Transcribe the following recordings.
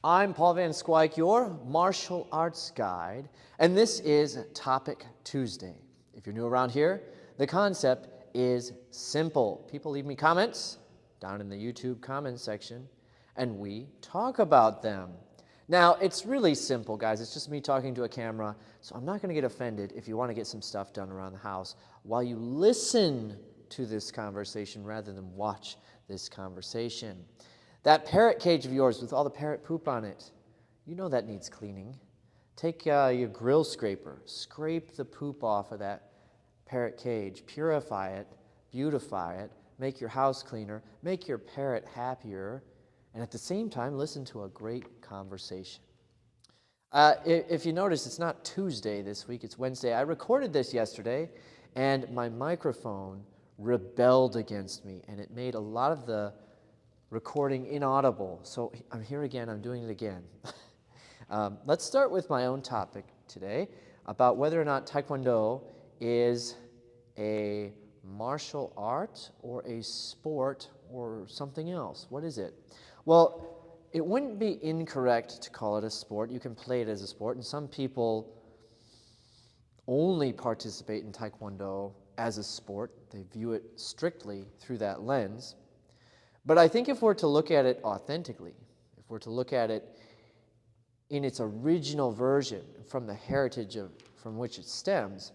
I'm Paul Van Squike, your martial arts guide, and this is Topic Tuesday. If you're new around here, the concept is simple. People leave me comments down in the YouTube comments section, and we talk about them. Now, it's really simple, guys. It's just me talking to a camera, so I'm not going to get offended if you want to get some stuff done around the house while you listen to this conversation rather than watch this conversation. That parrot cage of yours with all the parrot poop on it, you know that needs cleaning. Take your grill scraper, scrape the poop off of that parrot cage, purify it, beautify it, make your house cleaner, make your parrot happier, and at the same time, listen to a great conversation. If you notice, it's not Tuesday this week, it's Wednesday. I recorded this yesterday, and my microphone rebelled against me, and it made a lot of the recording inaudible. So I'm here again, I'm doing it again. Let's start with my own topic today about whether or not Taekwondo is a martial art or a sport or something else. What is it? Well, it wouldn't be incorrect to call it a sport. You can play it as a sport, and some people only participate in Taekwondo as a sport. They view it strictly through that lens. But I think if we're to look at it authentically, if we're to look at it in its original version, from the heritage from which it stems,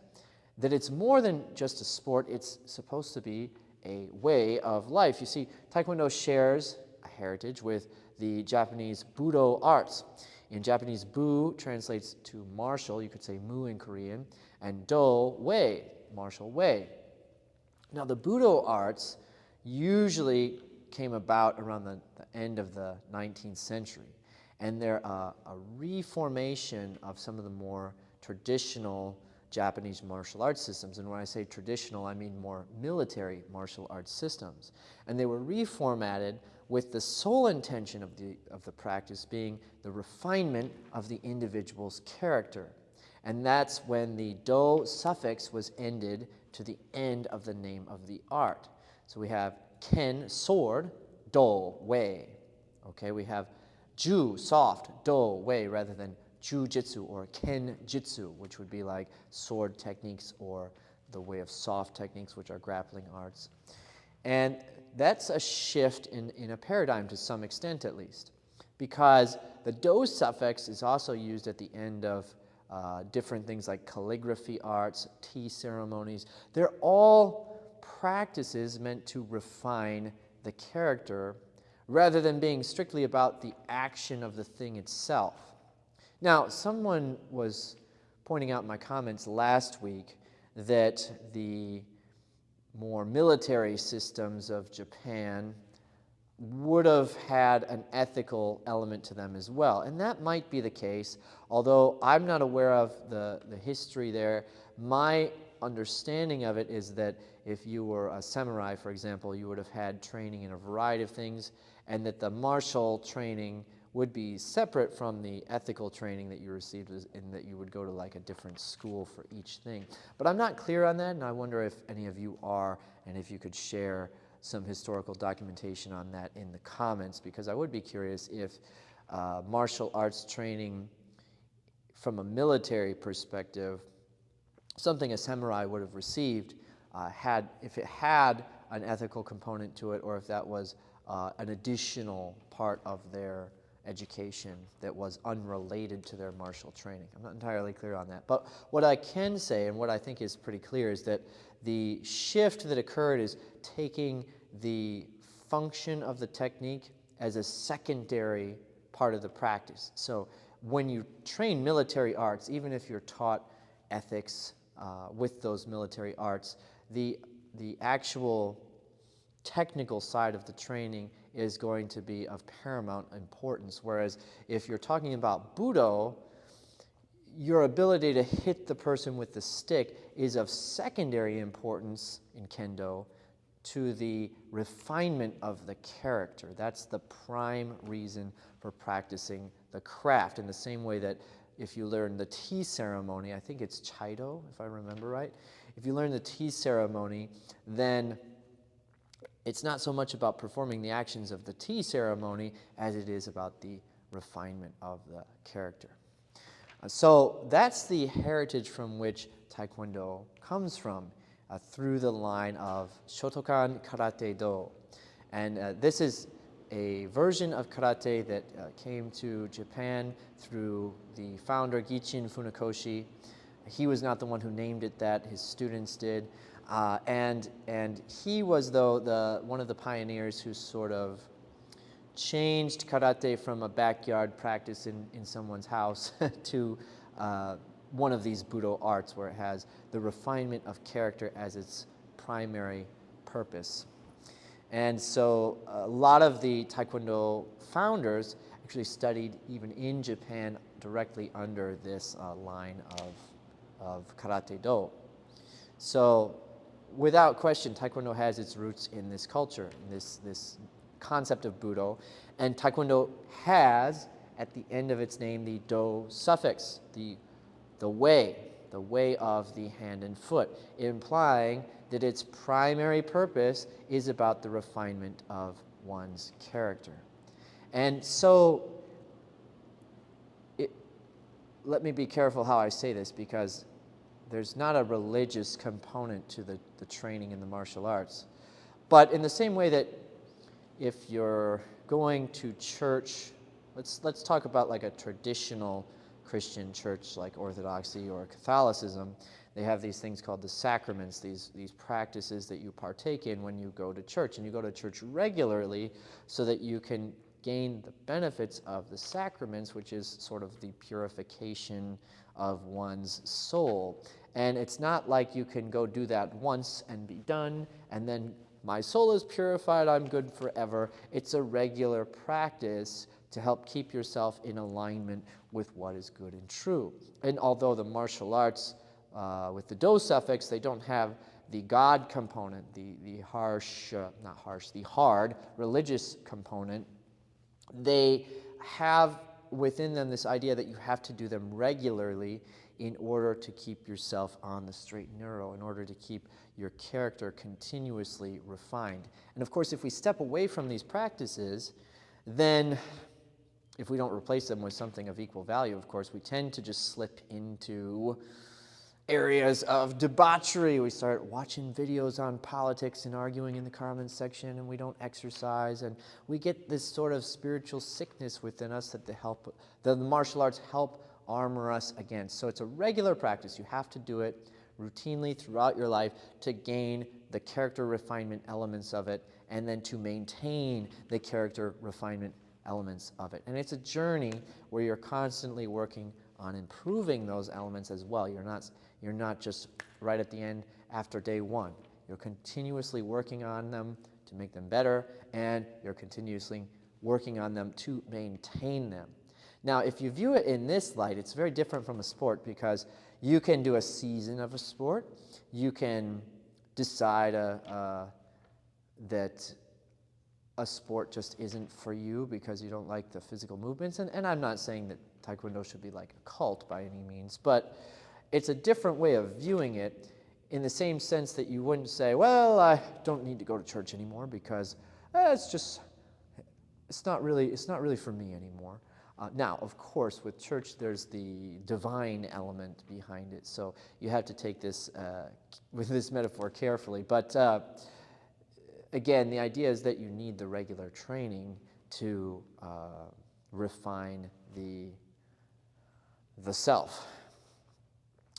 that it's more than just a sport, it's supposed to be a way of life. You see, Taekwondo shares a heritage with the Japanese Budo arts. In Japanese, Bu translates to martial, you could say mu in Korean, and Do, way, martial way. Now the Budo arts usually came about around the end of the 19th century, and they're a reformation of some of the more traditional Japanese martial arts systems. And when I say traditional, I mean more military martial arts systems. And they were reformatted with the sole intention of the practice being the refinement of the individual's character. And that's when the Do suffix was ended to the end of the name of the art. So we have Ken, sword, Do, way. Okay, we have Ju, soft, Do, way, rather than Ju-jitsu or Ken-jitsu, which would be like sword techniques or the way of soft techniques, which are grappling arts. And that's a shift in a paradigm to some extent, at least, because the Do suffix is also used at the end of different things like calligraphy arts, tea ceremonies. They're all practices meant to refine the character rather than being strictly about the action of the thing itself. Now, someone was pointing out in my comments last week that the more military systems of Japan would have had an ethical element to them as well. And that might be the case, although I'm not aware of the history there. My understanding of it is that if you were a samurai, for example, you would have had training in a variety of things, and that the martial training would be separate from the ethical training that you received, in that you would go to like a different school for each thing. But I'm not clear on that, and I wonder if any of you are, and if you could share some historical documentation on that in the comments, because I would be curious if martial arts training from a military perspective, something a samurai would have received, if it had an ethical component to it, or if that was an additional part of their education that was unrelated to their martial training. I'm not entirely clear on that. But what I can say, and what I think is pretty clear, is that the shift that occurred is taking the function of the technique as a secondary part of the practice. So when you train military arts, even if you're taught ethics with those military arts, the actual technical side of the training is going to be of paramount importance, whereas if you're talking about Budo, your ability to hit the person with the stick is of secondary importance in Kendo to the refinement of the character. That's the prime reason for practicing the craft, in the same way that if you learn the tea ceremony, I think it's Chido, if I remember right, if you learn the tea ceremony, then it's not so much about performing the actions of the tea ceremony as it is about the refinement of the character. So that's the heritage from which Taekwondo comes from, through the line of Shotokan Karate Do. And this is a version of karate that came to Japan through the founder Gichin Funakoshi. He was not the one who named it that, his students did. And he was, though, one of the pioneers who sort of changed karate from a backyard practice in someone's house to one of these Budo arts where it has the refinement of character as its primary purpose. And so a lot of the Taekwondo founders actually studied even in Japan directly under this line of Karate Do. So without question, Taekwondo has its roots in this culture, in this concept of Budo. And Taekwondo has, at the end of its name, the Do suffix, the way of the hand and foot, implying that its primary purpose is about the refinement of one's character. And so, let me be careful how I say this, because there's not a religious component to the training in the martial arts. But in the same way that if you're going to church, let's talk about like a traditional Christian church like Orthodoxy or Catholicism. They have these things called the sacraments, these practices that you partake in when you go to church. And you go to church regularly so that you can gain the benefits of the sacraments, which is sort of the purification of one's soul. And it's not like you can go do that once and be done, and then my soul is purified, I'm good forever. It's a regular practice to help keep yourself in alignment with what is good and true. And although the martial arts, with the Do suffix, they don't have the God component, the hard religious component, they have within them this idea that you have to do them regularly in order to keep yourself on the straight and narrow, in order to keep your character continuously refined. And of course, if we step away from these practices, then if we don't replace them with something of equal value, of course, we tend to just slip into areas of debauchery. We start watching videos on politics and arguing in the comments section, and we don't exercise, and we get this sort of spiritual sickness within us that the martial arts help armor us against. So it's a regular practice. You have to do it routinely throughout your life to gain the character refinement elements of it, and then to maintain the character refinement elements of it. And it's a journey where you're constantly working on improving those elements as well. You're not just right at the end after day one. You're continuously working on them to make them better, and you're continuously working on them to maintain them. Now, if you view it in this light, it's very different from a sport, because you can do a season of a sport. You can decide that a sport just isn't for you because you don't like the physical movements. And I'm not saying that Taekwondo should be like a cult by any means, but it's a different way of viewing it, in the same sense that you wouldn't say, well, I don't need to go to church anymore because it's not really for me anymore. Now, of course, with church, there's the divine element behind it. So you have to take this with this metaphor carefully. But again, the idea is that you need the regular training to refine the self.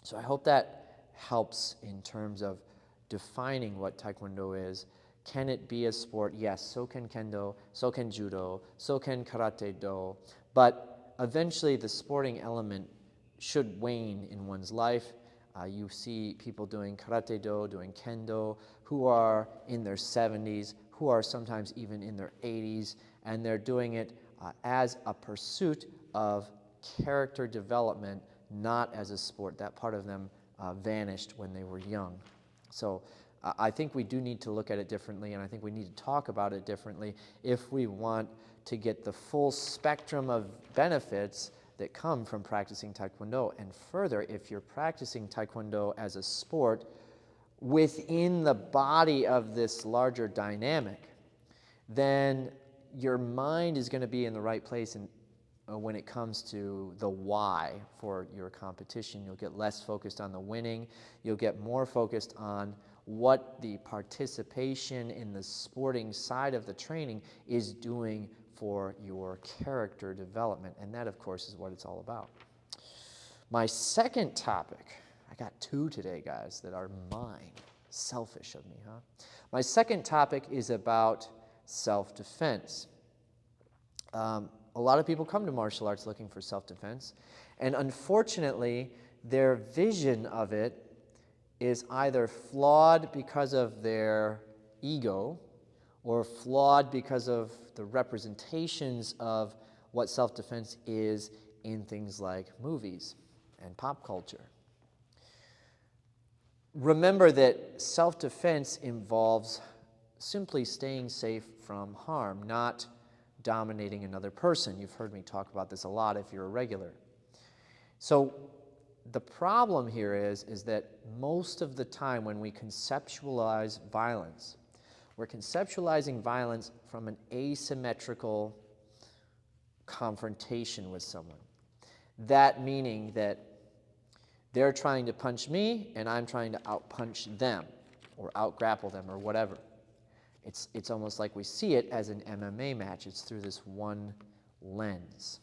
So I hope that helps in terms of defining what Taekwondo is. Can it be a sport? Yes, so can Kendo, so can Judo, so can Karate Do. But eventually the sporting element should wane in one's life. You see people doing Karate Do, doing Kendo, who are in their 70s, who are sometimes even in their 80s, and they're doing it as a pursuit of character development, not as a sport. That part of them vanished when they were young. So I think we do need to look at it differently, and I think we need to talk about it differently if we want to get the full spectrum of benefits that come from practicing Taekwondo. And further, if you're practicing Taekwondo as a sport within the body of this larger dynamic, then your mind is going to be in the right place, and when it comes to the why for your competition. You'll get less focused on the winning. You'll get more focused on what the participation in the sporting side of the training is doing for your character development. And that, of course, is what it's all about. My second topic, I got two today, guys, that are mine. Selfish of me, huh? My second topic is about self-defense. A lot of people come to martial arts looking for self-defense, and unfortunately, their vision of it is either flawed because of their ego or flawed because of the representations of what self-defense is in things like movies and pop culture. Remember that self-defense involves simply staying safe from harm, not dominating another person. You've heard me talk about this a lot if you're a regular. So the problem here is that most of the time when we conceptualize violence, we're conceptualizing violence from an asymmetrical confrontation with someone. That meaning that they're trying to punch me and I'm trying to out-punch them or out-grapple them or whatever. It's almost like we see it as an MMA match. It's through this one lens.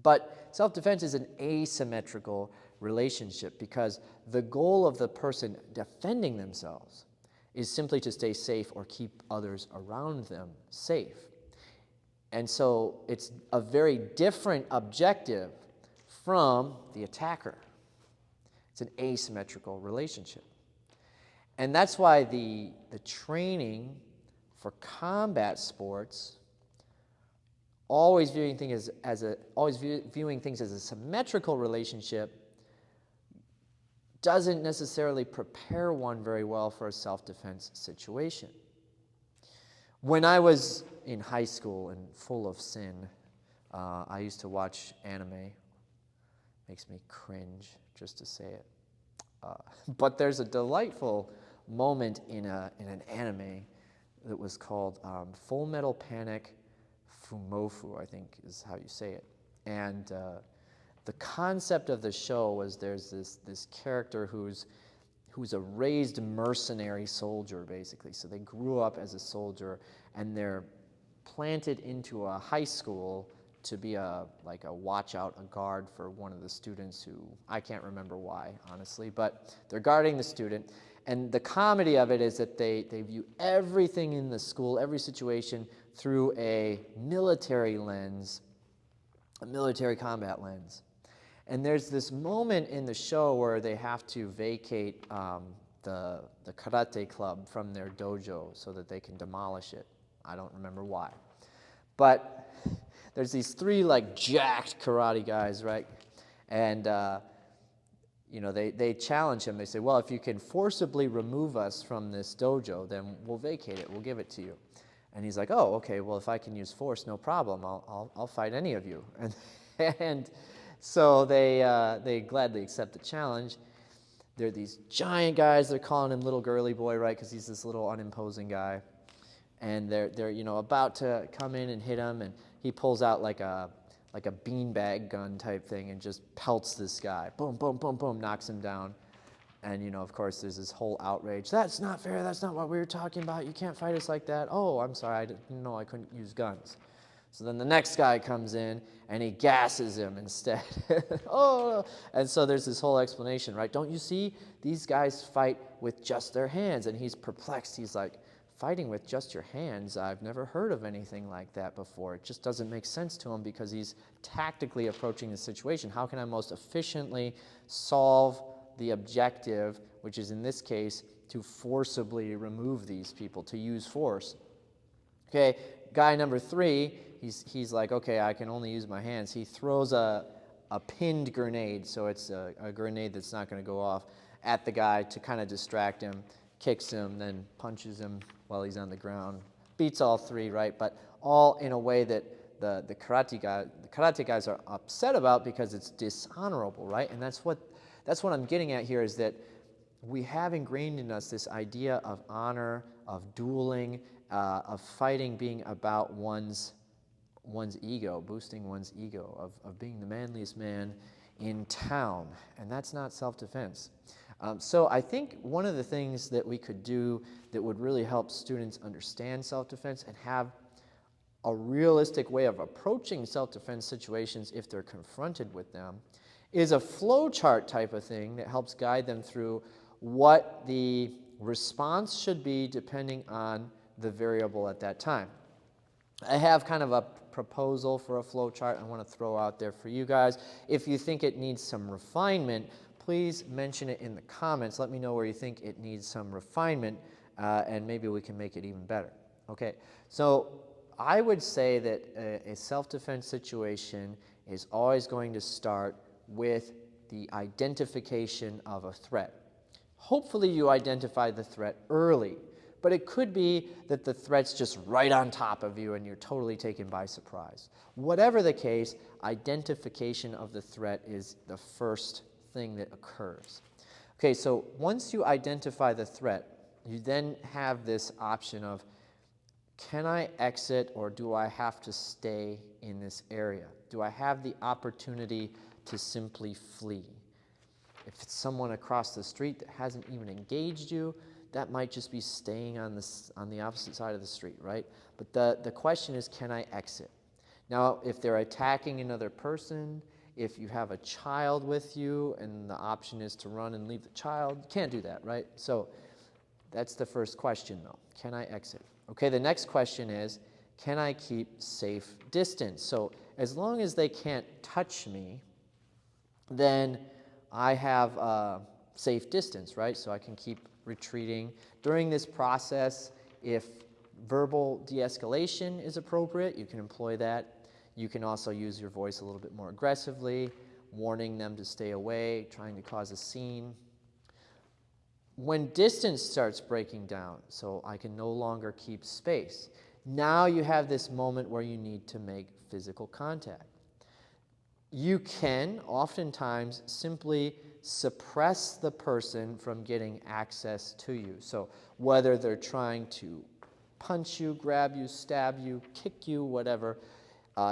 But self-defense is an asymmetrical relationship because the goal of the person defending themselves is simply to stay safe or keep others around them safe. And so it's a very different objective from the attacker. It's an asymmetrical relationship. And that's why the training for combat sports, always viewing things as a symmetrical relationship, doesn't necessarily prepare one very well for a self-defense situation. When I was in high school and full of sin, I used to watch anime. Makes me cringe just to say it. But there's a delightful moment in an anime that was called Full Metal Panic Fumofu, I think is how you say it. And the concept of the show was there's this character who's a raised mercenary soldier, basically. So they grew up as a soldier, and they're planted into a high school to be a watch out, a guard for one of the students who, I can't remember why, honestly, but they're guarding the student. And the comedy of it is that they view everything in the school, every situation, through a military lens, a military combat lens. And there's this moment in the show where they have to vacate the karate club from their dojo so that they can demolish it. I don't remember why. But there's these three jacked karate guys, right? And they challenge him. They say, well, if you can forcibly remove us from this dojo, then we'll vacate it. We'll give it to you. And he's like, oh, okay, well, if I can use force, no problem. I'll fight any of you. And so they gladly accept the challenge. They're these giant guys. They're calling him little girly boy, right? Because he's this little unimposing guy. And they're about to come in and hit him, and he pulls out like a beanbag gun type thing and just pelts this guy. Boom, boom, boom, boom, knocks him down. And of course, there's this whole outrage. That's not fair. That's not what we were talking about. You can't fight us like that. Oh, I'm sorry. I didn't know I couldn't use guns. So then the next guy comes in and he gasses him instead. Oh, and so there's this whole explanation, right? Don't you see? These guys fight with just their hands. And he's perplexed. He's like, fighting with just your hands, I've never heard of anything like that before. It just doesn't make sense to him because he's tactically approaching the situation. How can I most efficiently solve the objective, which is in this case to forcibly remove these people, to use force? Okay, guy number 3, he's like, okay, I can only use my hands. He throws a pinned grenade, so it's a grenade that's not going to go off, at the guy to kind of distract him, kicks him, then punches him while he's on the ground. Beats all 3, right? But all in a way that the karate guys are upset about because it's dishonorable, right? And that's what I'm getting at here, is that we have ingrained in us this idea of honor, of dueling, of fighting being about one's one's ego, boosting one's ego of being the manliest man in town, and that's not self-defense. So I think one of the things that we could do that would really help students understand self-defense and have a realistic way of approaching self-defense situations if they're confronted with them is a flow chart type of thing that helps guide them through what the response should be depending on the variable at that time. I have kind of a proposal for a flow chart I want to throw out there for you guys. If you think it needs some refinement, please mention it in the comments. Let me know where you think it needs some refinement, and maybe we can make it even better. Okay, so I would say that a self-defense situation is always going to start with the identification of a threat. Hopefully you identify the threat early, but it could be that the threat's just right on top of you and you're totally taken by surprise. Whatever the case, identification of the threat is the first thing that occurs. Okay, so once you identify the threat, you then have this option of, can I exit or do I have to stay in this area? Do I have the opportunity to simply flee? If it's someone across the street that hasn't even engaged you, that might just be staying on the opposite side of the street, right? But the question is, can I exit? Now, if they're attacking another person, if you have a child with you and the option is to run and leave the child, you can't do that, right? So that's the first question, though. Can I exit? Okay, the next question is, can I keep safe distance? So as long as they can't touch me, then I have a safe distance, right? So I can keep retreating. During this process, if verbal de-escalation is appropriate, you can employ that. You can also use your voice a little bit more aggressively, warning them to stay away, trying to cause a scene. When distance starts breaking down, so I can no longer keep space, now you have this moment where you need to make physical contact. You can oftentimes simply suppress the person from getting access to you. So whether they're trying to punch you, grab you, stab you, kick you, whatever,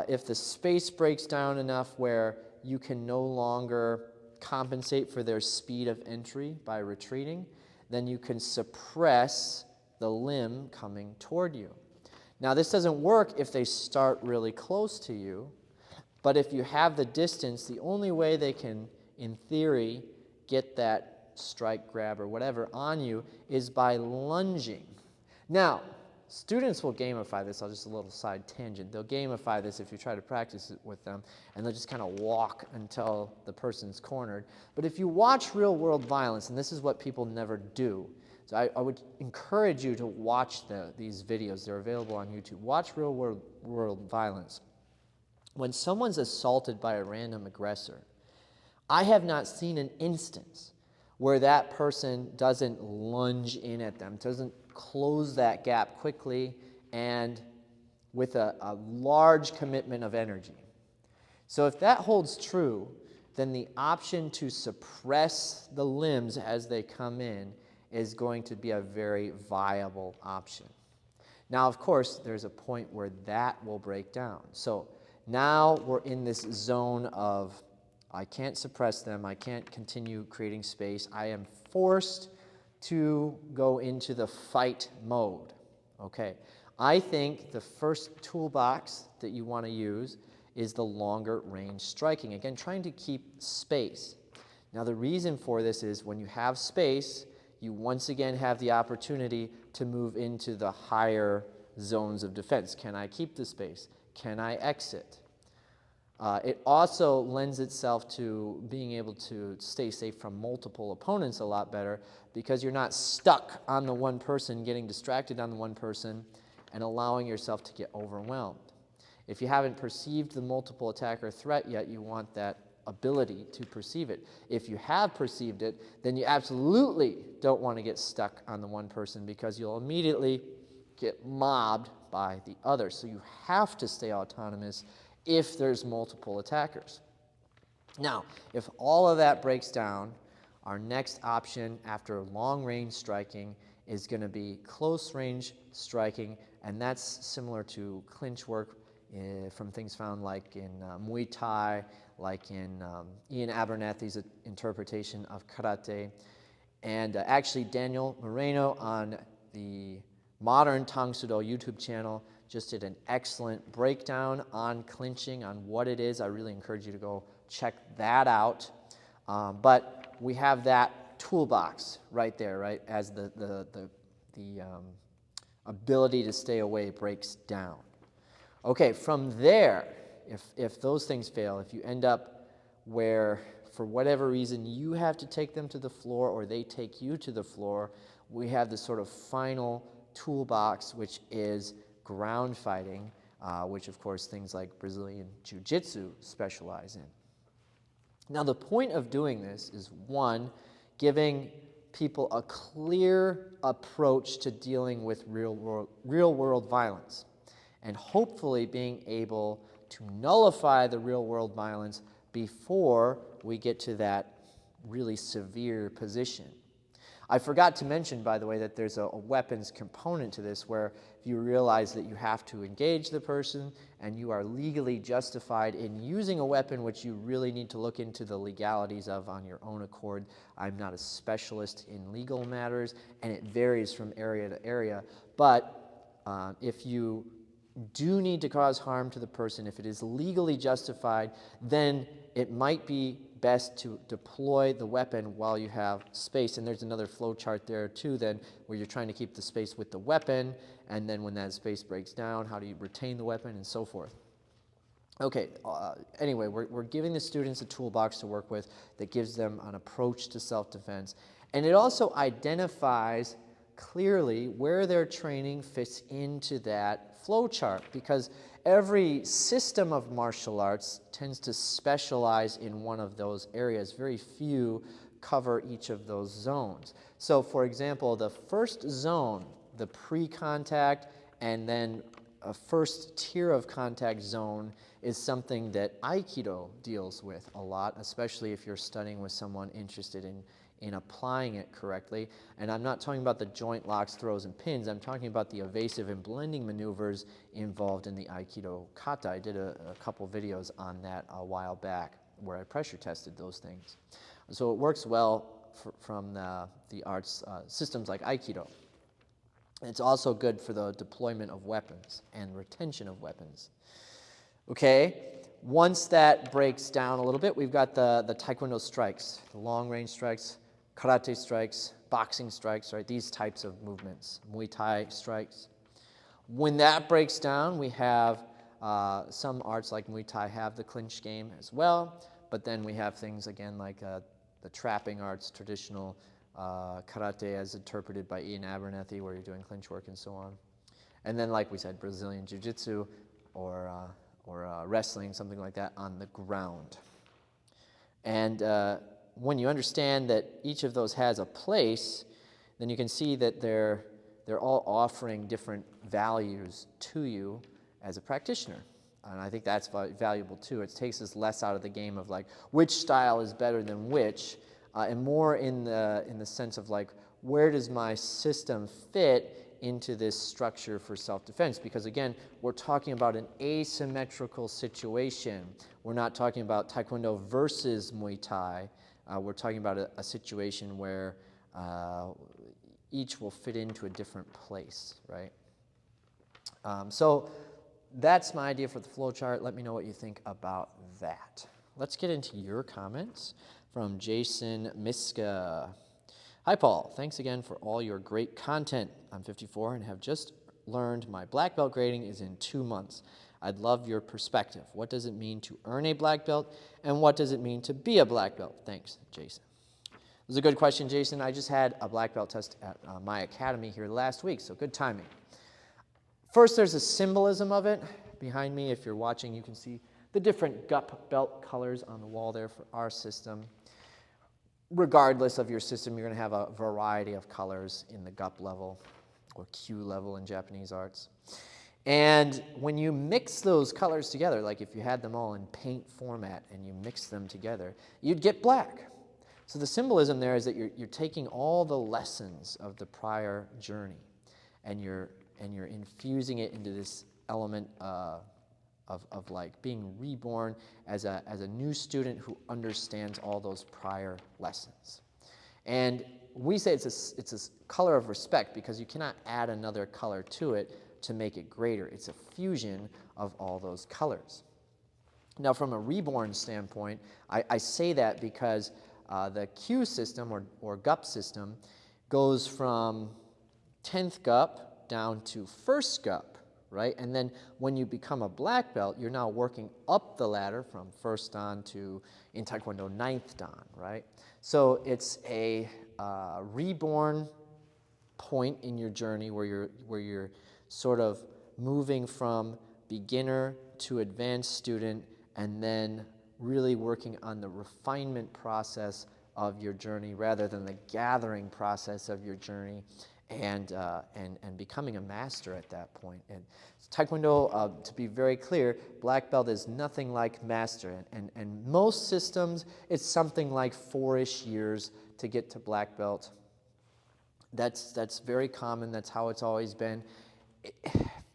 if the space breaks down enough where you can no longer compensate for their speed of entry by retreating, then you can suppress the limb coming toward you. Now, this doesn't work if they start really close to you, but if you have the distance, the only way they can, in theory, get that strike, grab, or whatever on you is by lunging. Now, students will gamify this. I'll just a little side tangent. They'll gamify this if you try to practice it with them, and they'll just kind of walk until the person's cornered. But if you watch real-world violence, and this is what people never do, so I would encourage you to watch these videos. They're available on YouTube. Watch real-world violence. When someone's assaulted by a random aggressor, I have not seen an instance where that person doesn't lunge in at them, doesn't close that gap quickly and with a large commitment of energy. So if that holds true, then the option to suppress the limbs as they come in is going to be a very viable option. Now, of course, there's a point where that will break down. So now we're in this zone of, I can't suppress them, I can't continue creating space, I am forced to go into the fight mode. Okay, I think the first toolbox that you want to use is the longer range striking. Again, trying to keep space. Now the reason for this is when you have space, you once again have the opportunity to move into the higher zones of defense. Can I keep the space? Can I exit? It also lends itself to being able to stay safe from multiple opponents a lot better because you're not stuck on the one person, getting distracted on the one person, and allowing yourself to get overwhelmed. If you haven't perceived the multiple attacker threat yet, you want that ability to perceive it. If you have perceived it, then you absolutely don't want to get stuck on the one person because you'll immediately get mobbed by the other. So you have to stay autonomous if there's multiple attackers. Now, if all of that breaks down, our next option after long-range striking is going to be close-range striking, and that's similar to clinch work from things found like in Muay Thai, like in Ian Abernathy's interpretation of karate. And actually, Daniel Moreno on the Modern Tang Sudo YouTube channel just did an excellent breakdown on clinching, on what it is. I really encourage you to go check that out. But we have that toolbox right there, right, as the ability to stay away breaks down. Okay, from there, if those things fail, if you end up where, for whatever reason, you have to take them to the floor or they take you to the floor, we have this sort of final toolbox, which is ground fighting, which, of course, things like Brazilian Jiu-Jitsu specialize in. Now, the point of doing this is, one, giving people a clear approach to dealing with real-world violence, and hopefully being able to nullify the real-world violence before we get to that really severe position. I forgot to mention, by the way, that there's a weapons component to this, where if you realize that you have to engage the person and you are legally justified in using a weapon, which you really need to look into the legalities of on your own accord. I'm not a specialist in legal matters, and it varies from area to area. But if you do need to cause harm to the person, if it is legally justified, then it might be best to deploy the weapon while you have space. And there's another flow chart there too then, where you're trying to keep the space with the weapon, and then when that space breaks down, how do you retain the weapon, and so forth. Okay, anyway, we're giving the students a toolbox to work with that gives them an approach to self-defense. And it also identifies clearly where their training fits into that flow chart, because every system of martial arts tends to specialize in one of those areas. Very few cover each of those zones. So, for example, the first zone, the pre-contact and then a first tier of contact zone, is something that Aikido deals with a lot, especially if you're studying with someone interested in applying it correctly. And I'm not talking about the joint locks, throws, and pins. I'm talking about the evasive and blending maneuvers involved in the Aikido kata. I did a couple videos on that a while back where I pressure tested those things. So it works well from the arts systems like Aikido. It's also good for the deployment of weapons and retention of weapons. Okay, once that breaks down a little bit, we've got the Taekwondo strikes, the long-range strikes, karate strikes, boxing strikes, right? These types of movements, Muay Thai strikes. When that breaks down, we have some arts like Muay Thai have the clinch game as well, but then we have things again like the trapping arts, traditional karate as interpreted by Ian Abernathy, where you're doing clinch work and so on. And then, like we said, Brazilian Jiu-Jitsu or wrestling, something like that, on the ground. And when you understand that each of those has a place, then you can see that they're all offering different values to you as a practitioner. And I think that's valuable too. It takes us less out of the game of like which style is better than which, and more in the sense of like, where does my system fit into this structure for self-defense? Because again, we're talking about an asymmetrical situation. We're not talking about Taekwondo versus Muay Thai. We're talking about a situation where each will fit into a different place, right? So that's my idea for the flow chart. Let me know what you think about that. Let's get into your comments from Jason Miska. Hi, Paul. Thanks again for all your great content. I'm 54 and have just learned my black belt grading is in 2 months. I'd love your perspective. What does it mean to earn a black belt, and what does it mean to be a black belt? Thanks, Jason. This is a good question, Jason. I just had a black belt test at my academy here last week, so good timing. First, there's a symbolism of it. Behind me, if you're watching, you can see the different GUP belt colors on the wall there for our system. Regardless of your system, you're going to have a variety of colors in the GUP level, or Q level in Japanese arts. And when you mix those colors together, like if you had them all in paint format and you mix them together, you'd get black. So the symbolism there is that you're taking all the lessons of the prior journey and you're infusing it into this element of like being reborn as a new student who understands all those prior lessons. And we say it's a color of respect because you cannot add another color to it to make it greater. It's a fusion of all those colors. Now, from a reborn standpoint, I say that because the Q system or GUP system goes from 10th GUP down to 1st GUP, right? And then when you become a black belt, you're now working up the ladder from 1st Dan to, in Taekwondo, 9th Dan, right? So it's a reborn point in your journey where you're sort of moving from beginner to advanced student and then really working on the refinement process of your journey rather than the gathering process of your journey and becoming a master at that point. And Taekwondo, to be very clear, black belt is nothing like master. And most systems, it's something like 4-ish years to get to black belt. That's very common. That's how it's always been.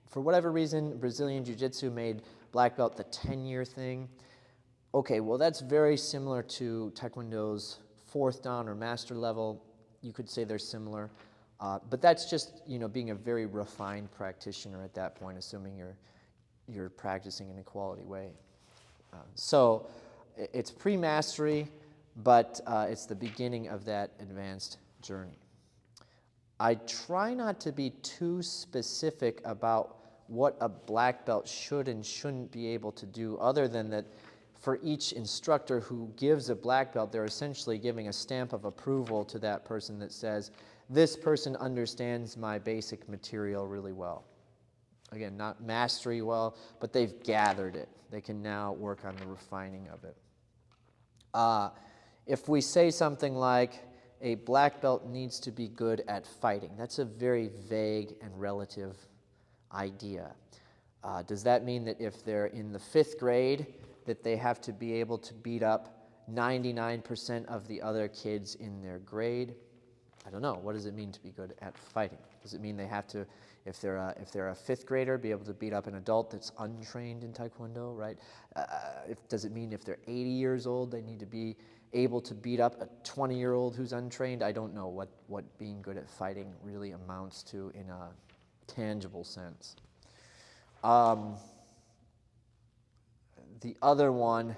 For whatever reason, Brazilian Jiu-Jitsu made black belt the 10-year thing. Okay, well, that's very similar to Taekwondo's 4th Dan or master level. You could say they're similar. But that's just, being a very refined practitioner at that point, assuming you're practicing in a quality way. So it's pre-mastery, but it's the beginning of that advanced journey. I try not to be too specific about what a black belt should and shouldn't be able to do, other than that for each instructor who gives a black belt, they're essentially giving a stamp of approval to that person that says, this person understands my basic material really well. Again, not mastery well, but they've gathered it. They can now work on the refining of it. If we say something like, a black belt needs to be good at fighting, that's a very vague and relative idea. Does that mean that if they're in the 5th grade, that they have to be able to beat up 99% of the other kids in their grade? I don't know. What does it mean to be good at fighting? Does it mean they have to, if they're a 5th grader, be able to beat up an adult that's untrained in Taekwondo, right? Does it mean if they're 80 years old, they need to be able to beat up a 20-year-old who's untrained? I don't know what being good at fighting really amounts to in a tangible sense. The other one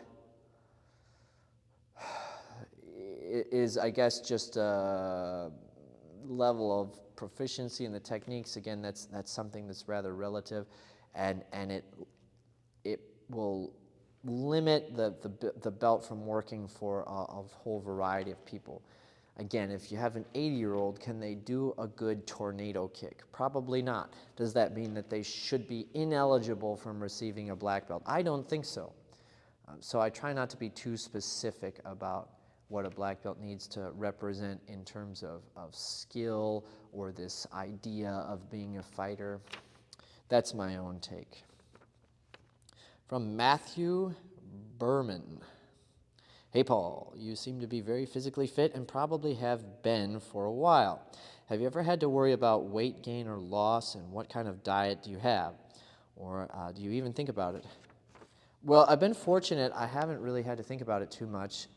is, I guess, just a level of proficiency in the techniques. Again, that's something that's rather relative, and it will limit the belt from working for a whole variety of people. Again, if you have an 80-year-old, can they do a good tornado kick? Probably not. Does that mean that they should be ineligible from receiving a black belt? I don't think so. So I try not to be too specific about what a black belt needs to represent in terms of skill or this idea of being a fighter. That's my own take. From Matthew Berman. Hey Paul, you seem to be very physically fit and probably have been for a while. Have you ever had to worry about weight gain or loss, and what kind of diet do you have? Or do you even think about it? Well, I've been fortunate. I haven't really had to think about it too much,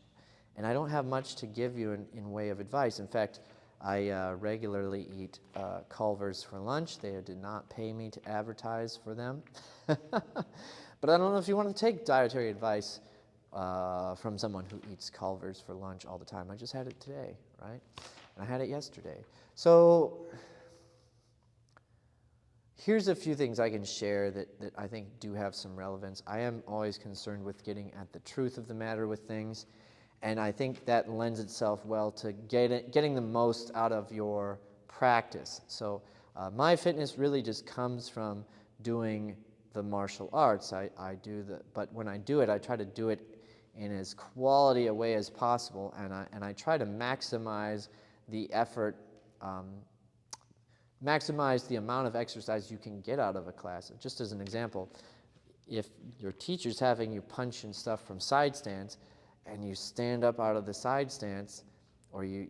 and I don't have much to give you in way of advice. In fact, I regularly eat Culver's for lunch. They did not pay me to advertise for them. But I don't know if you want to take dietary advice from someone who eats Culver's for lunch all the time. I just had it today, right? And I had it yesterday. So here's a few things I can share that I think do have some relevance. I am always concerned with getting at the truth of the matter with things, and I think that lends itself well to getting the most out of your practice. So my fitness really just comes from doing the martial arts. But when I do it, I try to do it in as quality a way as possible, and I try to maximize the effort, maximize the amount of exercise you can get out of a class. Just as an example, if your teacher's having you punch and stuff from side stands, and you stand up out of the side stance, or you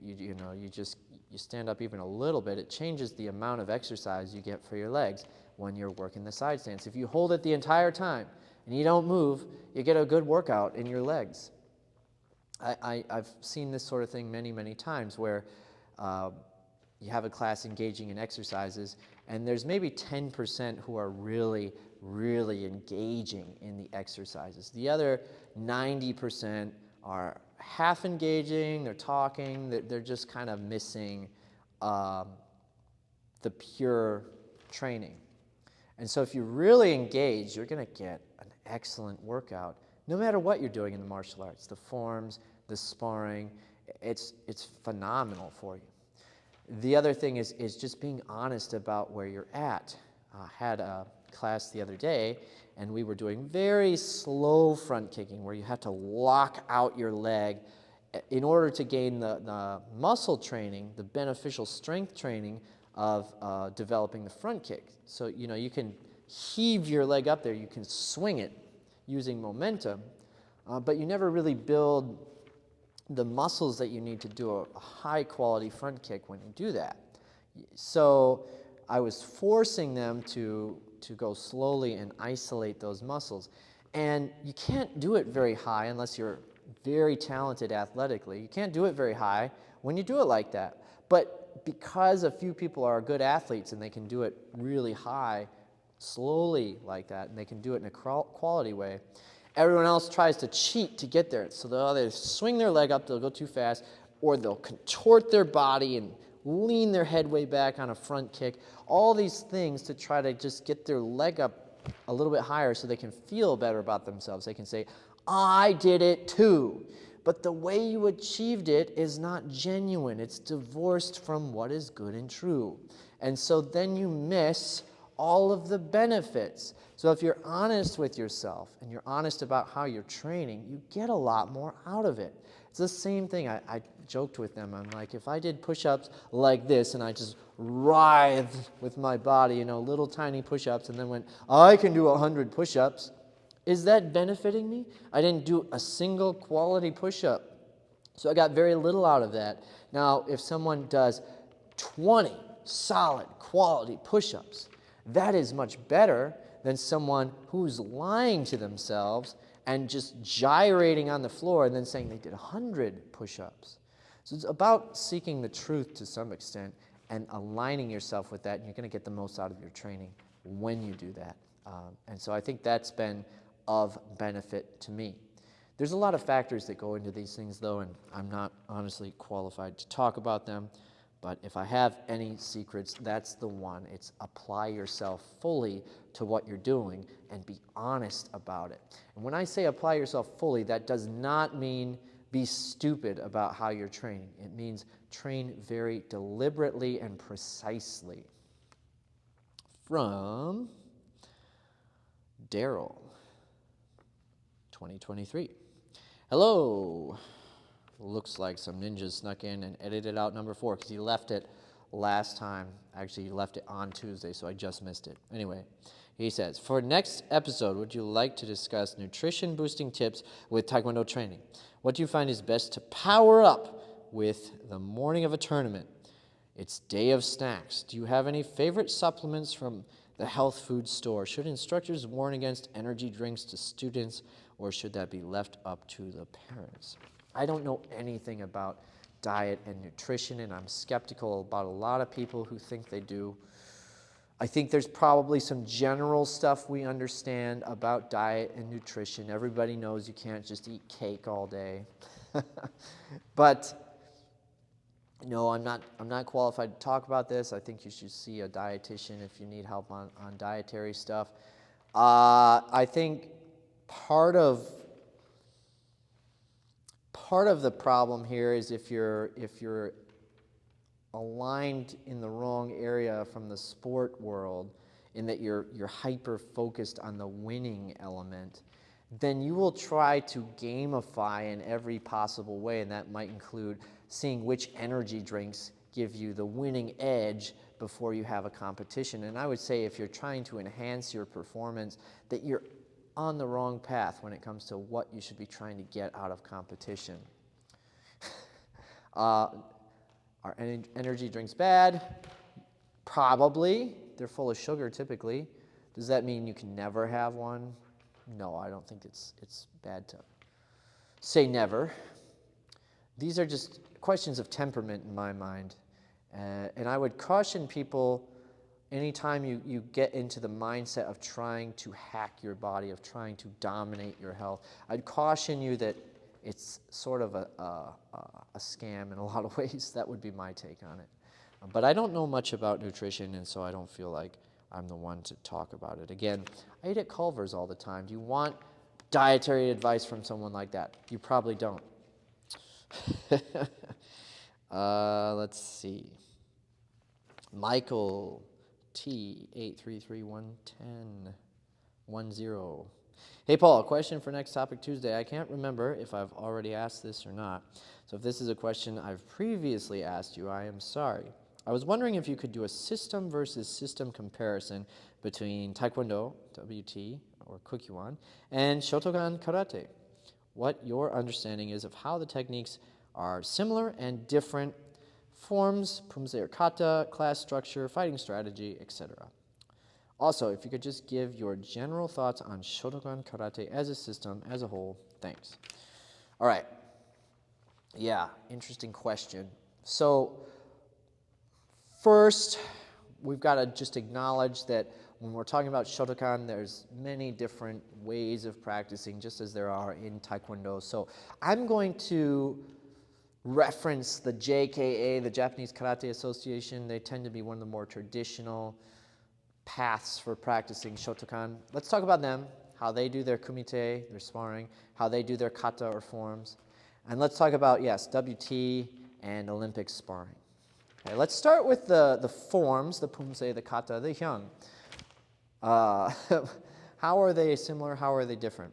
stand up even a little bit, it changes the amount of exercise you get for your legs when you're working the side stance. If you hold it the entire time and you don't move, you get a good workout in your legs. I've seen this sort of thing many, many times where you have a class engaging in exercises, and there's maybe 10% who are really, really engaging in the exercises. The other 90% are half engaging, they're talking, they're just kind of missing the pure training. And so if you really engage, you're going to get an excellent workout, no matter what you're doing in the martial arts, the forms, the sparring, it's phenomenal for you. The other thing is just being honest about where you're at. I had a class the other day, and we were doing very slow front kicking, where you have to lock out your leg in order to gain the muscle training, the beneficial strength training of developing the front kick. So, you can heave your leg up there, you can swing it using momentum, but you never really build the muscles that you need to do a high quality front kick when you do that. So I was forcing them to go slowly and isolate those muscles. And you can't do it very high unless you're very talented athletically. You can't do it very high when you do it like that. But because a few people are good athletes and they can do it really high, slowly like that, and they can do it in a quality way, everyone else tries to cheat to get there. So they'll either swing their leg up, they'll go too fast, or they'll contort their body and lean their head way back on a front kick. All these things to try to just get their leg up a little bit higher so they can feel better about themselves. They can say, I did it too. But the way you achieved it is not genuine. It's divorced from what is good and true. And so then you miss all of the benefits. So if you're honest with yourself and you're honest about how you're training, you get a lot more out of it. It's the same thing. I joked with them. I'm like, if I did push-ups like this and I just writhed with my body, little tiny push-ups, and then went, I can do 100 push-ups, is that benefiting me? I didn't do a single quality push-up. So I got very little out of that. Now, if someone does 20 solid quality push-ups, that is much better than someone who's lying to themselves and just gyrating on the floor and then saying they did 100 push-ups. So it's about seeking the truth to some extent and aligning yourself with that, and you're going to get the most out of your training when you do that. And so I think that's been of benefit to me. There's a lot of factors that go into these things, though, and I'm not honestly qualified to talk about them. But if I have any secrets, that's the one. It's apply yourself fully to what you're doing and be honest about it. And when I say apply yourself fully, that does not mean be stupid about how you're training. It means train very deliberately and precisely. From Daryl, 2023. Hello. Looks like some ninjas snuck in and edited out number 4 because he left it last time. Actually, he left it on Tuesday, so I just missed it. Anyway, he says, for next episode, would you like to discuss nutrition boosting tips with Taekwondo training? What do you find is best to power up with the morning of a tournament? It's day of snacks. Do you have any favorite supplements from the health food store? Should instructors warn against energy drinks to students, or should that be left up to the parents? I don't know anything about diet and nutrition, and I'm skeptical about a lot of people who think they do. I think there's probably some general stuff we understand about diet and nutrition. Everybody knows you can't just eat cake all day. But no, I'm not qualified to talk about this. I think you should see a dietitian if you need help on dietary stuff. I think part of the problem here is if you're aligned in the wrong area from the sport world, in that you're hyper focused on the winning element, then you will try to gamify in every possible way, and that might include seeing which energy drinks give you the winning edge before you have a competition. And I would say if you're trying to enhance your performance, that you're on the wrong path when it comes to what you should be trying to get out of competition. Are energy drinks bad? Probably. They're full of sugar typically. Does that mean you can never have one? no, I don't think it's bad to say never. These are just questions of temperament in my mind. And I would caution people anytime you get into the mindset of trying to hack your body, of trying to dominate your health, I'd caution you that it's sort of a scam in a lot of ways. That would be my take on it. But I don't know much about nutrition, and so I don't feel like I'm the one to talk about it. Again, I eat at Culver's all the time. Do you want dietary advice from someone like that? You probably don't. Let's see. Michael T 833-110-10. Hey Paul, a question for next topic Tuesday. I can't remember if I've already asked this or not. So if this is a question I've previously asked you, I am sorry. I was wondering if you could do a system versus system comparison between Taekwondo, WT, or Kukyoan, and Shotokan Karate. What your understanding is of how the techniques are similar and different forms, pumse or kata, class structure, fighting strategy, etc. Also, if you could just give your general thoughts on Shotokan Karate as a system, as a whole, thanks. All right. Yeah, interesting question. So, first, we've got to just acknowledge that when we're talking about Shotokan, there's many different ways of practicing, just as there are in Taekwondo. So I'm going to reference the JKA, the Japanese Karate Association. They tend to be one of the more traditional paths for practicing Shotokan. Let's talk about them, how they do their kumite, their sparring, how they do their kata or forms. And let's talk about, yes, WT and Olympic sparring. Okay, let's start with the forms, the pumse, the kata, the hyang. How are they similar? How are they different?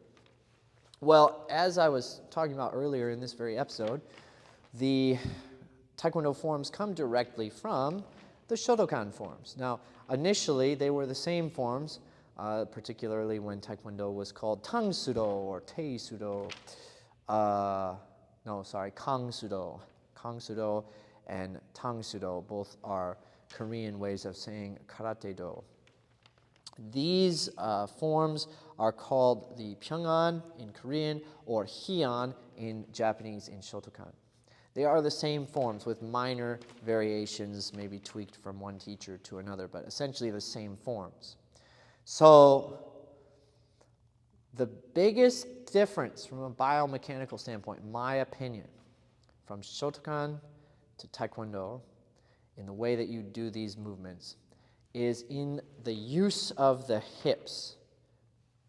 Well, as I was talking about earlier in this very episode, the Taekwondo forms come directly from the Shotokan forms. Now, initially, they were the same forms, particularly when Taekwondo was called Tang Sudo or Tei Sudo. Kang Sudo. Kang Sudo and Tang Sudo both are Korean ways of saying Karate Do. These forms are called the Pyongan in Korean or Hyeon in Japanese in Shotokan. They are the same forms with minor variations, maybe tweaked from one teacher to another, but essentially the same forms. So the biggest difference from a biomechanical standpoint, in my opinion, from Shotokan to Taekwondo, in the way that you do these movements, is in the use of the hips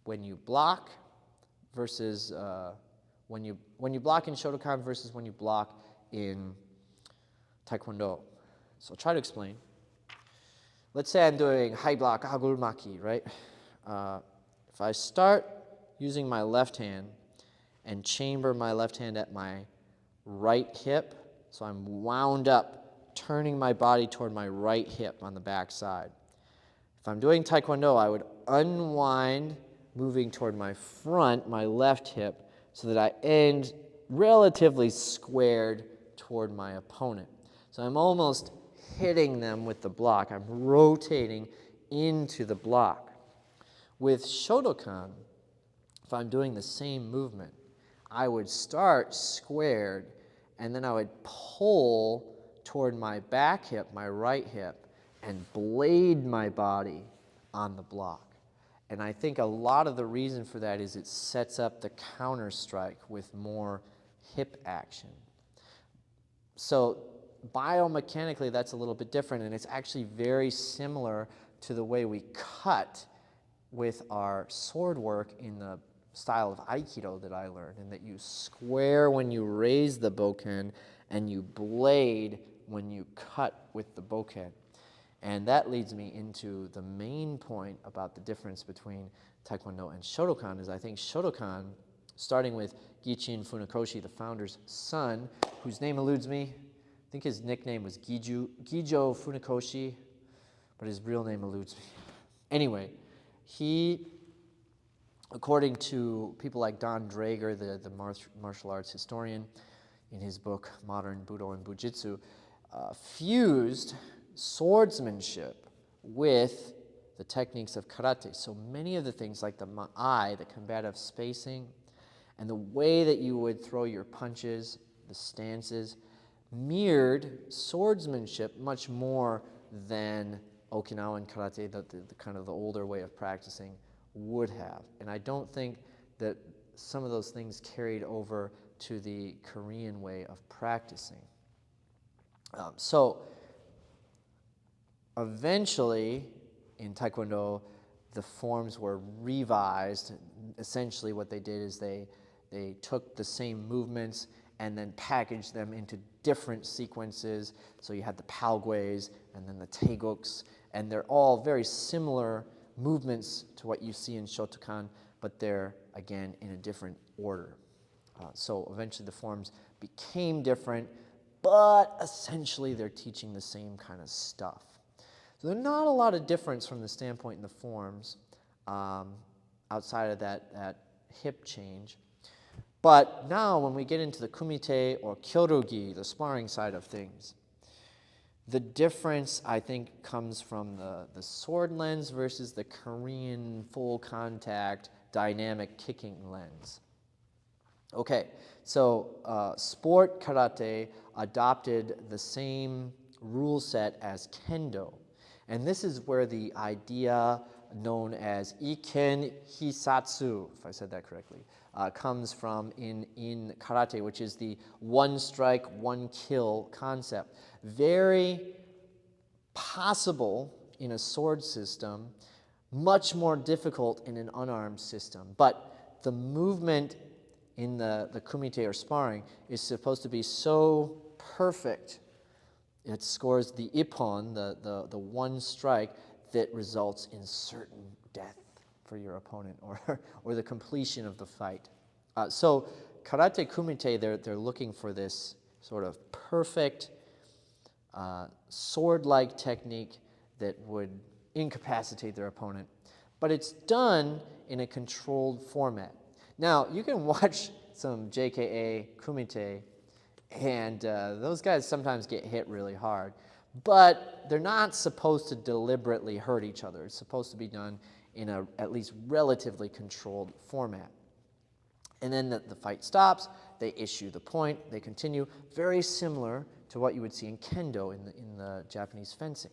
when you block versus when you block in Shotokan versus when you block in Taekwondo. So I'll try to explain. Let's say I'm doing high block agulmaki, right? If I start using my left hand and chamber my left hand at my right hip, so I'm wound up, turning my body toward my right hip on the back side. If I'm doing Taekwondo, I would unwind, moving toward my front, my left hip, so that I end relatively squared toward my opponent. So I'm almost hitting them with the block. I'm rotating into the block. With Shotokan, if I'm doing the same movement, I would start squared, and then I would pull toward my back hip, my right hip, and blade my body on the block. And I think a lot of the reason for that is it sets up the counter strike with more hip action. So biomechanically, that's a little bit different, and it's actually very similar to the way we cut with our sword work in the style of Aikido that I learned, and that you square when you raise the bokken and you blade when you cut with the bokken. And that leads me into the main point about the difference between Taekwondo and Shotokan is I think Shotokan, starting with Gichin Funakoshi, the founder's son, whose name eludes me. I think his nickname was Gijo Funakoshi, but his real name eludes me. Anyway, he, according to people like Don Draeger, the martial arts historian, in his book Modern Budo and Bujitsu, fused swordsmanship with the techniques of karate. So many of the things like the ma'ai, the combative spacing, and the way that you would throw your punches, the stances, mirrored swordsmanship much more than Okinawan karate, the kind of the older way of practicing, would have. And I don't think that some of those things carried over to the Korean way of practicing. So eventually, in Taekwondo, the forms were revised. Essentially what they did is they took the same movements and then packaged them into different sequences. So you had the palgues and then the taeguks, and they're all very similar movements to what you see in Shotokan, but they're, again, in a different order. So eventually the forms became different, but essentially they're teaching the same kind of stuff. So there's not a lot of difference from the standpoint in the forms outside of that hip change. But now when we get into the kumite or kyorugi, the sparring side of things, the difference, I think, comes from the sword lens versus the Korean full contact dynamic kicking lens. Okay, so sport karate adopted the same rule set as kendo. And this is where the idea known as iken hisatsu, if I said that correctly, comes from in karate, which is the one strike, one kill concept. Very possible in a sword system, much more difficult in an unarmed system. But the movement in the kumite or sparring is supposed to be so perfect. It scores the ippon, the one strike, that results in certain death for your opponent or the completion of the fight. So karate kumite, they're looking for this sort of perfect sword-like technique that would incapacitate their opponent. But it's done in a controlled format. Now, you can watch some JKA kumite, and those guys sometimes get hit really hard. But they're not supposed to deliberately hurt each other. It's supposed to be done in a at least relatively controlled format. And then the fight stops, they issue the point, they continue, very similar to what you would see in kendo in the Japanese fencing.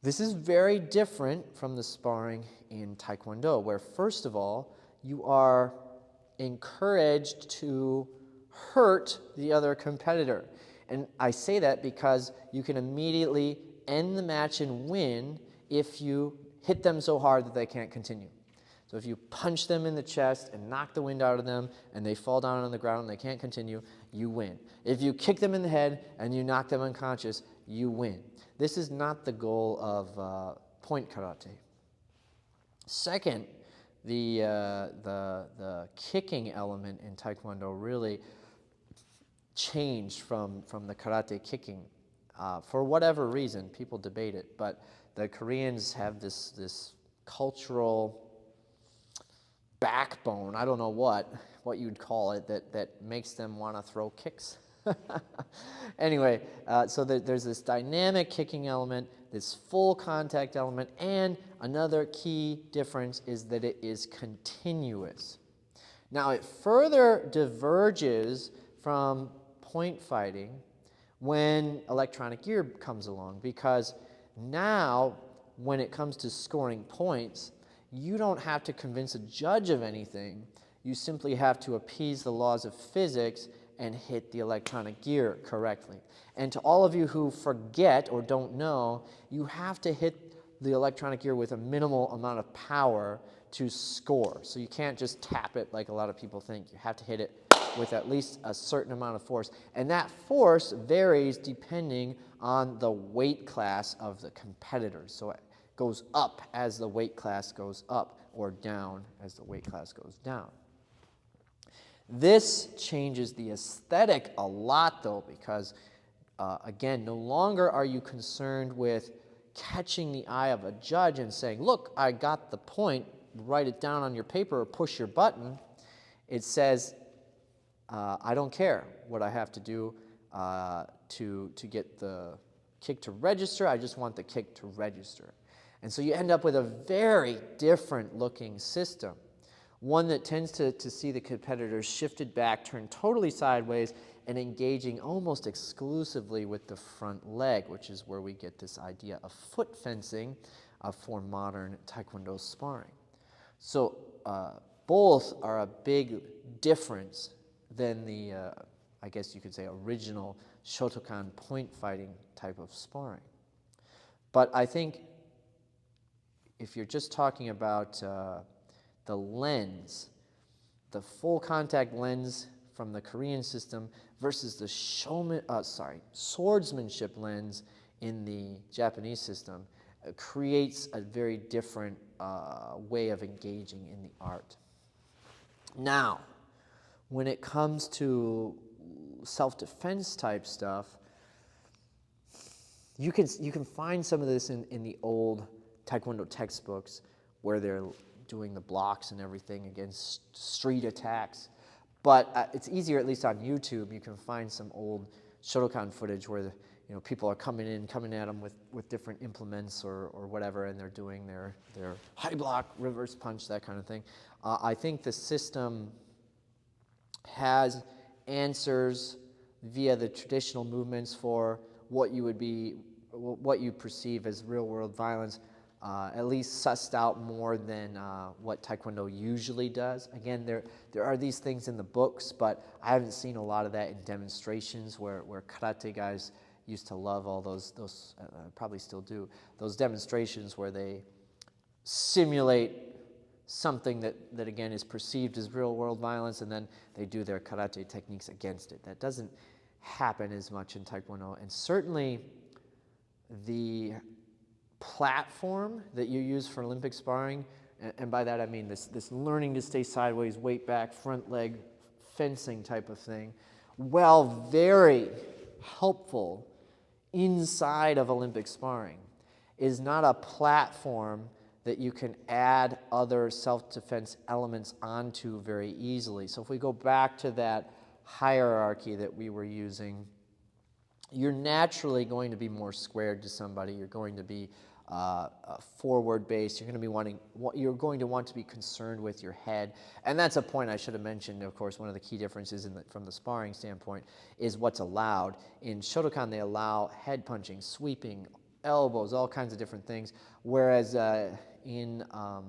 This is very different from the sparring in Taekwondo, where first of all, you are encouraged to hurt the other competitor. And I say that because you can immediately end the match and win if you hit them so hard that they can't continue. So if you punch them in the chest and knock the wind out of them and they fall down on the ground and they can't continue, you win. If you kick them in the head and you knock them unconscious, you win. This is not the goal of point karate. Second, the kicking element in Taekwondo really changed from the karate kicking. For whatever reason, people debate it, but the Koreans have this cultural backbone, I don't know what you'd call it, that makes them want to throw kicks. Anyway, so there's this dynamic kicking element, this full contact element, and another key difference is that it is continuous. Now, it further diverges from point fighting when electronic gear comes along, because now when it comes to scoring points, you don't have to convince a judge of anything. You simply have to appease the laws of physics and hit the electronic gear correctly. And to all of you who forget or don't know, you have to hit the electronic gear with a minimal amount of power to score. So you can't just tap it like a lot of people think. You have to hit it with at least a certain amount of force. And that force varies depending on the weight class of the competitors. So it goes up as the weight class goes up, or down as the weight class goes down. This changes the aesthetic a lot, though, because, again, no longer are you concerned with catching the eye of a judge and saying, look, I got the point, write it down on your paper or push your button. It says, I don't care what I have to do to get the kick to register. I just want the kick to register. And so you end up with a very different looking system. One that tends to see the competitors shifted back, turned totally sideways, and engaging almost exclusively with the front leg, which is where we get this idea of foot fencing for modern Taekwondo sparring. So both are a big difference than the, I guess you could say, original Shotokan point fighting type of sparring. But I think if you're just talking about the lens, the full contact lens from the Korean system versus the swordsmanship lens in the Japanese system creates a very different way of engaging in the art. Now, when it comes to self-defense type stuff, you can find some of this in the old Taekwondo textbooks where they're doing the blocks and everything against street attacks. But it's easier, at least on YouTube, you can find some old Shotokan footage where people are coming at them with different implements or whatever, and they're doing their high block, reverse punch, that kind of thing. I think the system has answers via the traditional movements for what you perceive as real-world violence, at least sussed out more than what Taekwondo usually does. Again, there are these things in the books, but I haven't seen a lot of that in demonstrations where karate guys used to love all those probably still do, those demonstrations where they simulate something that again is perceived as real-world violence, and then they do their karate techniques against it. That doesn't happen as much in Taekwondo, and certainly the platform that you use for Olympic sparring, and by that I mean this learning to stay sideways, weight back, front leg fencing type of thing, while very helpful inside of Olympic sparring, is not a platform that you can add other self-defense elements onto very easily. So if we go back to that hierarchy that we were using, you're naturally going to be more squared to somebody. You're going to be forward-based. You're going to want to be concerned with your head. And that's a point I should have mentioned. Of course, one of the key differences from the sparring standpoint is what's allowed. In Shotokan, they allow head punching, sweeping, elbows, all kinds of different things. Whereas in, I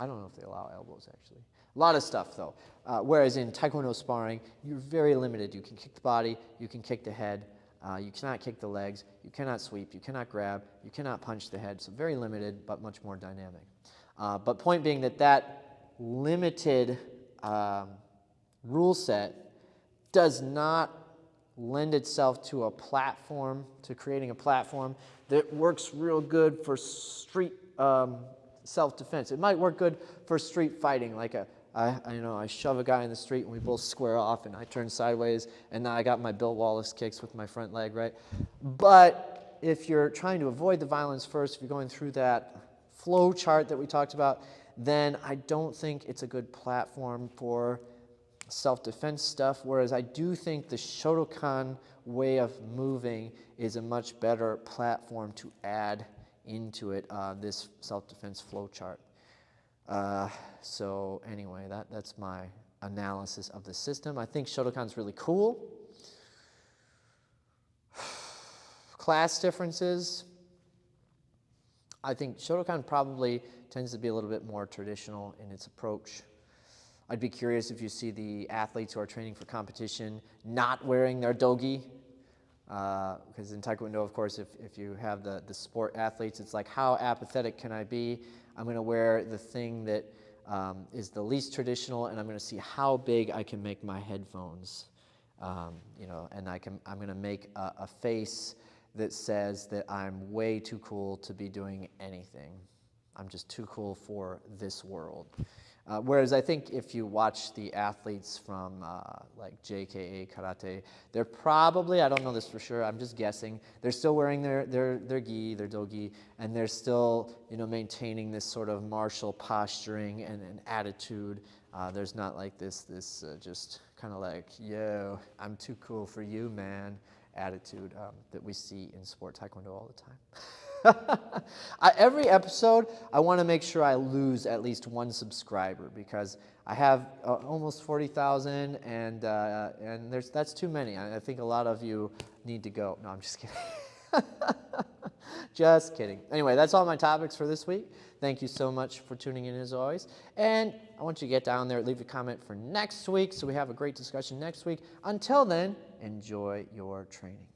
don't know if they allow elbows actually. A lot of stuff though. Whereas in Taekwondo sparring, you're very limited. You can kick the body, you can kick the head. You cannot kick the legs, you cannot sweep, you cannot grab, you cannot punch the head. So very limited, but much more dynamic. But point being that limited rule set does not lend itself to a platform, to creating a platform that works real good for street self-defense. It might work good for street fighting, like I shove a guy in the street and we both square off and I turn sideways and now I got my Bill Wallace kicks with my front leg, right? But if you're trying to avoid the violence first, if you're going through that flow chart that we talked about, then I don't think it's a good platform for self-defense stuff, whereas I do think the Shotokan way of moving is a much better platform to add into it, this self-defense flow chart. So anyway, that's my analysis of the system. I think Shotokan's really cool. Class differences. I think Shotokan probably tends to be a little bit more traditional in its approach. I'd be curious if you see the athletes who are training for competition not wearing their dogi. Because in Taekwondo, of course, if you have the sport athletes, it's like, how apathetic can I be? I'm going to wear the thing that is the least traditional, and I'm going to see how big I can make my headphones. And I'm going to make a face that says that I'm way too cool to be doing anything. I'm just too cool for this world. Whereas I think if you watch the athletes from like JKA Karate, they're probably, I don't know this for sure, I'm just guessing, they're still wearing their gi, their dogi, and they're still maintaining this sort of martial posturing and attitude. There's not like this just kind of like, yo, I'm too cool for you, man, attitude that we see in sport Taekwondo all the time. Every episode, I want to make sure I lose at least one subscriber because I have almost 40,000, and that's too many. I think a lot of you need to go. No, I'm just kidding. Just kidding. Anyway, that's all my topics for this week. Thank you so much for tuning in as always. And I want you to get down there, leave a comment for next week so we have a great discussion next week. Until then, enjoy your training.